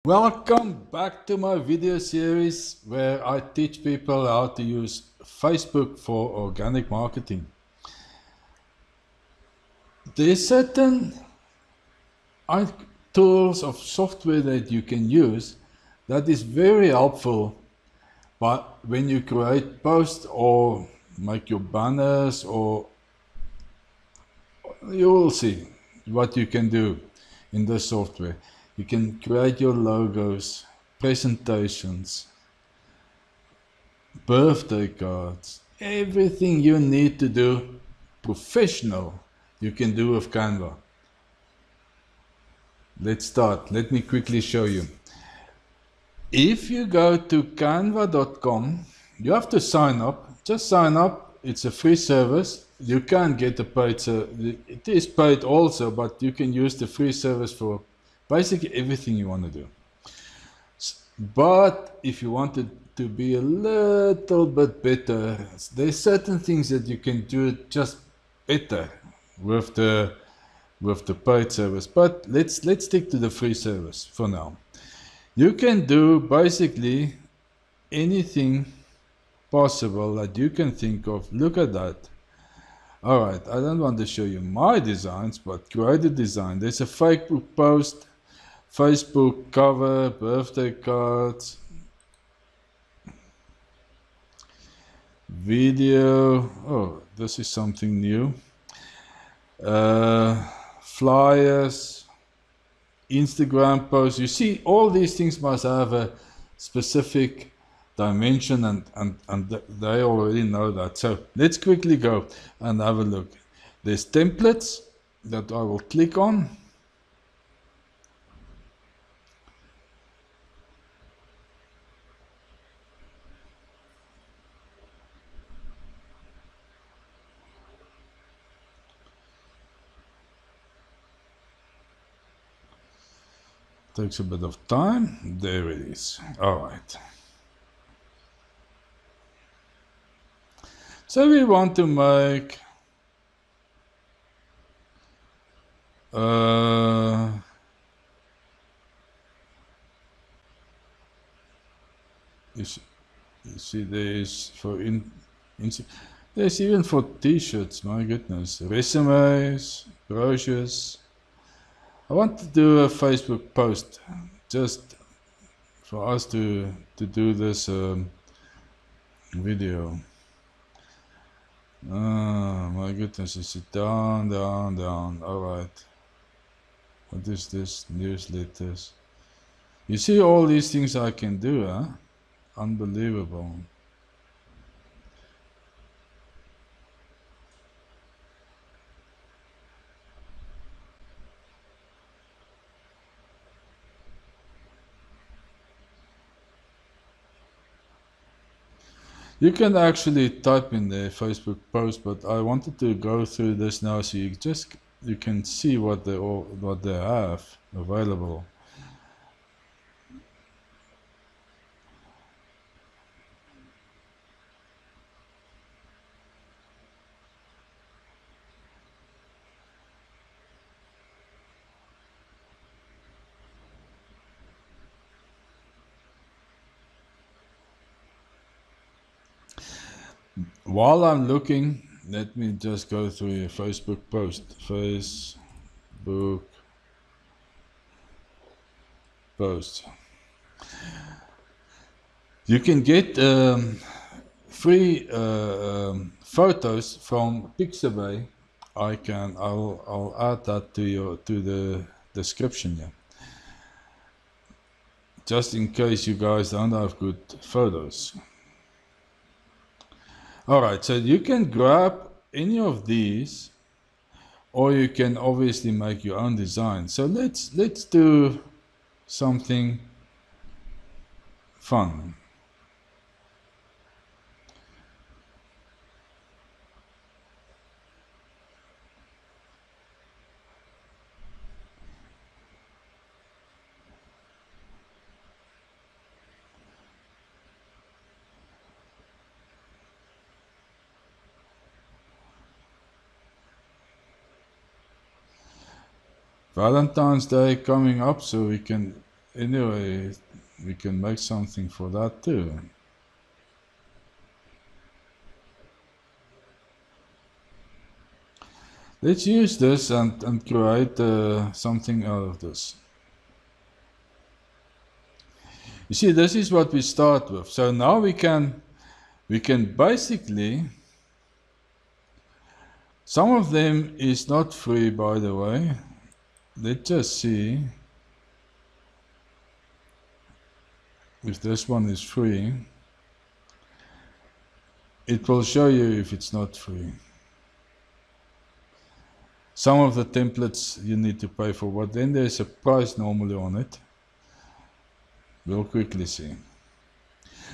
Welcome back to my video series where I teach people how to use Facebook for organic marketing. There's certain tools of software that you can use that is very helpful, but when you create posts or make your banners, or you will see what you can do in this software. You can create your logos, presentations, birthday cards, everything you need to do professional, you can do with Canva. Let's start. Let me quickly show you. If you go to canva.com, you have to sign up. Just sign up. It's a free service. You can get a paid service. It is paid also, but you can use the free service for basically everything you want to do. But if you want it to be a little bit better, there's certain things that you can do just better with the paid service. But let's stick to the free service for now. You can do basically anything possible that you can think of. Look at that. All right, I don't want to show you my designs, but create a design. There's a Facebook post, Facebook cover, birthday cards, video. Oh, this is something new. Flyers, Instagram posts. You see, all these things must have a specific dimension, and they already know that. So let's quickly go and have a look. There's templates that I will click on. Takes a bit of time. There it is. All right. So we want to make you see there's there's even for t-shirts, my goodness, resumes, brochures. I want to do a Facebook post just for us to do this video. Oh my goodness, is it down. All right. What is this? Newsletters. You see all these things I can do, huh? Unbelievable. You can actually type in the Facebook post, but I wanted to go through this now so you can see what they have available. While I'm looking, let me just go through a Facebook post. Facebook post. You can get free photos from Pixabay. I'll add that to the description here, just in case you guys don't have good photos. All right, so you can grab any of these, or you can obviously make your own design. So let's do something fun. Valentine's Day coming up, so we can anyway, we can make something for that too. Let's use this and create something out of this. You see, this is what we start with. So now we can basically, some of them is not free, by the way. Let's just see if this one is free. It will show you if it's not free. Some of the templates you need to pay for, but then there's a price normally on it. We'll quickly see.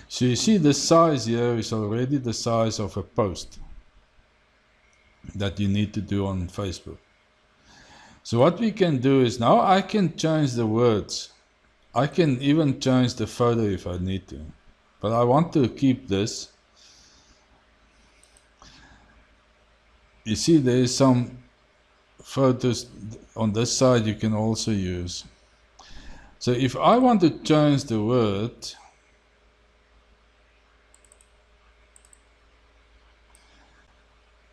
So you see the size here is already the size of a post that you need to do on Facebook. So what we can do is now I can change the words. I can even change the photo if I need to. But I want to keep this. You see there is some photos on this side you can also use. So if I want to change the word,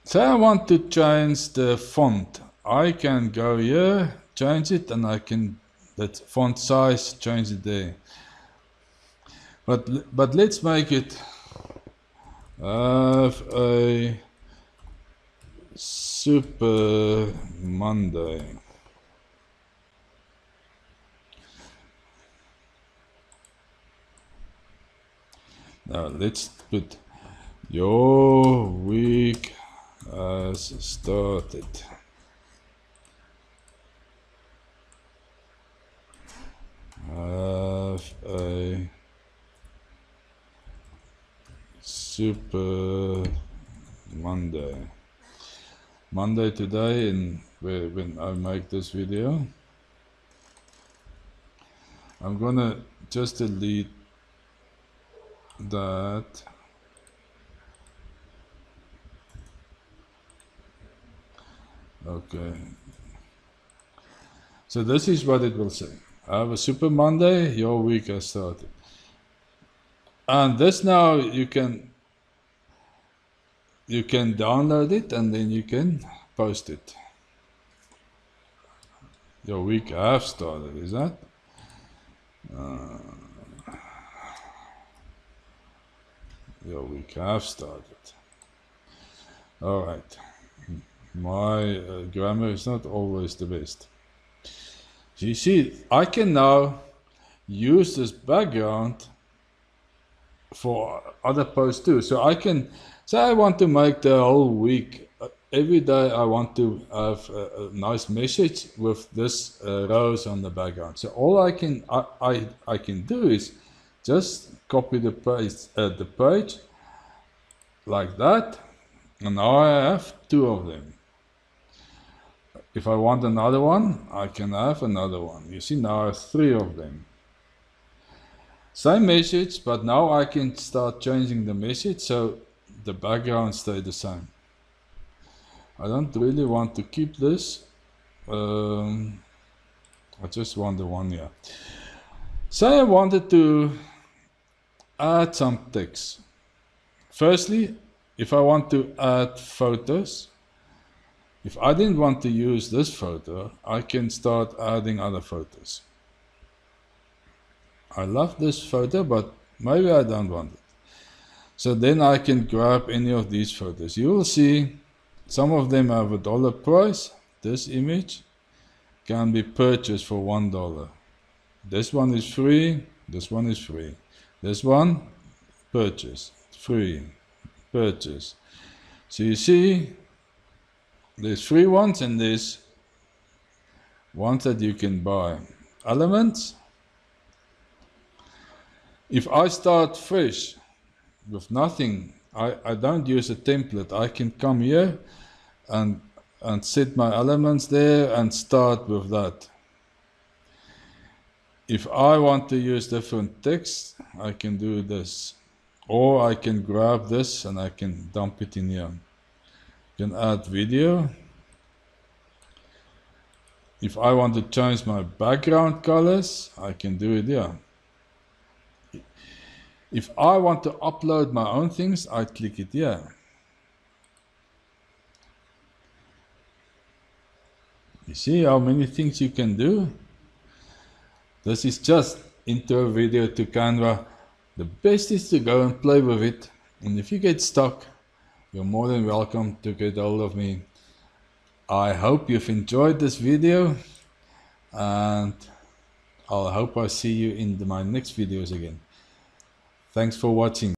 say I want to change the font, I can go here, change it, and I can, that font size, change it there. But let's make it have a Super Monday. Now let's put your week has started. Have a Super Monday. Monday today, and when I make this video, I'm gonna just delete that. Okay. So this is what it will say. I have a Super Monday, your week has started. And this now you can download it and then you can post it. Your week have started, is that? Your week have started. All right. My grammar is not always the best. So you see, I can now use this background for other posts too. So I can say I want to make the whole week, every day I want to have a nice message with this rows on the background. So all I can do is just copy the page like that, and now I have two of them. If I want another one, I can have another one. You see, now I have three of them. Same message, but now I can start changing the message so the background stay the same. I don't really want to keep this. I just want the one here. Say I wanted to add some text. Firstly, if I want to add photos, if I didn't want to use this photo, I can start adding other photos. I love this photo, but maybe I don't want it. So then I can grab any of these photos. You will see some of them have $1 price. This image can be purchased for $1. This one is free. This one is free. This one, purchase, free, purchase. So you see, there's free ones and there's ones that you can buy. Elements. If I start fresh with nothing, I don't use a template. I can come here and set my elements there and start with that. If I want to use different text, I can do this. Or I can grab this and I can dump it in here. You can add video. If I want to change my background colors, I can do it here. If I want to upload my own things, I click it here. You see how many things you can do? This is just intro video to Canva. The best is to go and play with it. And if you get stuck, you're more than welcome to get hold of me. I hope you've enjoyed this video, and I hope I see you in my next videos again. Thanks for watching.